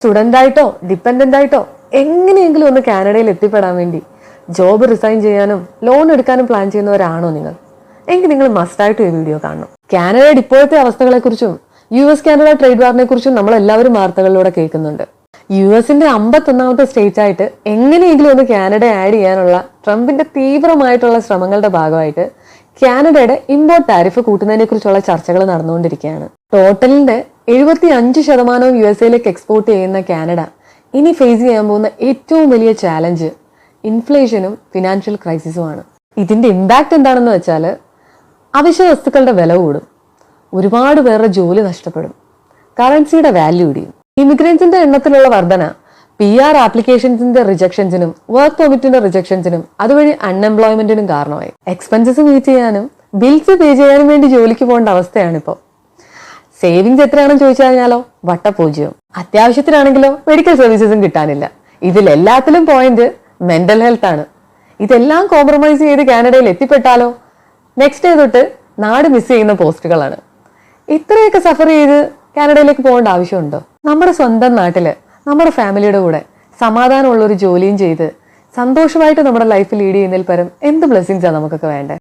Student ആയിട്ടോ dependent ആയിട്ടോ എങ്ങനെയെങ്കിലും ഒന്ന് കാനഡയിൽ എത്തിപ്പെടാൻ വേണ്ടി ജോബ് റിസൈൻ ചെയ്യാനും ലോൺ എടുക്കാനും പ്ലാൻ ചെയ്യുന്നവരാണോ നിങ്ങൾ? എങ്കിൽ നിങ്ങൾ മസ്റ്റായിട്ട് ഈ വീഡിയോ കാണണം. കാനഡയുടെ ഇപ്പോഴത്തെ അവസ്ഥകളെക്കുറിച്ചും US കാനഡ ട്രേഡ് വാറിനെ കുറിച്ചും നമ്മൾ എല്ലാവരും വാർത്തകളിലൂടെ കേൾക്കുന്നുണ്ട്. US-ന്റെ 51ാമത്തെ സ്റ്റേറ്റ് ആയിട്ട് എങ്ങനെയെങ്കിലും ഒന്ന് കാനഡ ആഡ് ചെയ്യാനുള്ള ട്രംപിന്റെ തീവ്രമായിട്ടുള്ള ശ്രമങ്ങളുടെ ഭാഗമായിട്ട് കാനഡയുടെ ഇമ്പോർട്ട് ടാരിഫ് കൂട്ടുന്നതിനെ കുറിച്ചുള്ള ചർച്ചകൾ നടന്നുകൊണ്ടിരിക്കുകയാണ്. ടോട്ടലിന്റെ 75% USA-ലേക്ക് എക്സ്പോർട്ട് ചെയ്യുന്ന കാനഡ ഇനി ഫേസ് ചെയ്യാൻ പോകുന്ന ഏറ്റവും വലിയ ചാലഞ്ച് ഇൻഫ്ലേഷനും ഫിനാൻഷ്യൽ ക്രൈസിസുമാണ്. ഇതിന്റെ ഇമ്പാക്ട് എന്താണെന്ന് വെച്ചാൽ അവശ്യ വസ്തുക്കളുടെ വില കൂടും, ഒരുപാട് പേരുടെ ജോലി നഷ്ടപ്പെടും, കറൻസിയുടെ വാല്യൂ ഇടിയും. ഇമിഗ്രൻസിന്റെ എണ്ണത്തിലുള്ള വർധന PR ആപ്ലിക്കേഷൻസിന്റെ റിജക്ഷൻസിനും വർക്ക് പെർമിറ്റിന്റെ റിജക്ഷൻസിനും അതുവഴി അൺഎംപ്ലോയ്മെന്റിനും കാരണമായി. എക്സ്പെൻസസ് മീറ്റ് ചെയ്യാനും ബിൽസ് പേ ചെയ്യാനും വേണ്ടി ജോലിക്ക് പോകേണ്ട അവസ്ഥയാണിപ്പോൾ. സേവിങ്സ് എത്രയാണെന്ന് ചോദിച്ചു കഴിഞ്ഞാലോ വട്ടപൂജ്യവും. അത്യാവശ്യത്തിനാണെങ്കിലോ മെഡിക്കൽ സർവീസസും കിട്ടാനില്ല. ഇതിലെല്ലാത്തിലും പോയിന്റ് മെന്റൽ ഹെൽത്ത് ആണ്. ഇതെല്ലാം കോംപ്രമൈസ് ചെയ്ത് കാനഡയിൽ എത്തിപ്പെട്ടാലോ നെക്സ്റ്റ് ഡേ തൊട്ട് നാട് മിസ് ചെയ്യുന്ന പോസ്റ്റുകളാണ്. ഇത്രയൊക്കെ സഫർ ചെയ്ത് കാനഡയിലേക്ക് പോകേണ്ട ആവശ്യമുണ്ടോ? നമ്മുടെ സ്വന്തം നാട്ടില് നമ്മുടെ ഫാമിലിയുടെ കൂടെ സമാധാനമുള്ള ഒരു ജോലിയും ചെയ്ത് സന്തോഷമായിട്ട് നമ്മുടെ ലൈഫ് ലീഡ് ചെയ്യുന്നതിൽ പരം എന്ത് ബ്ലെസ്സിങ്സാണ് നമുക്കൊക്കെ വേണ്ടത്?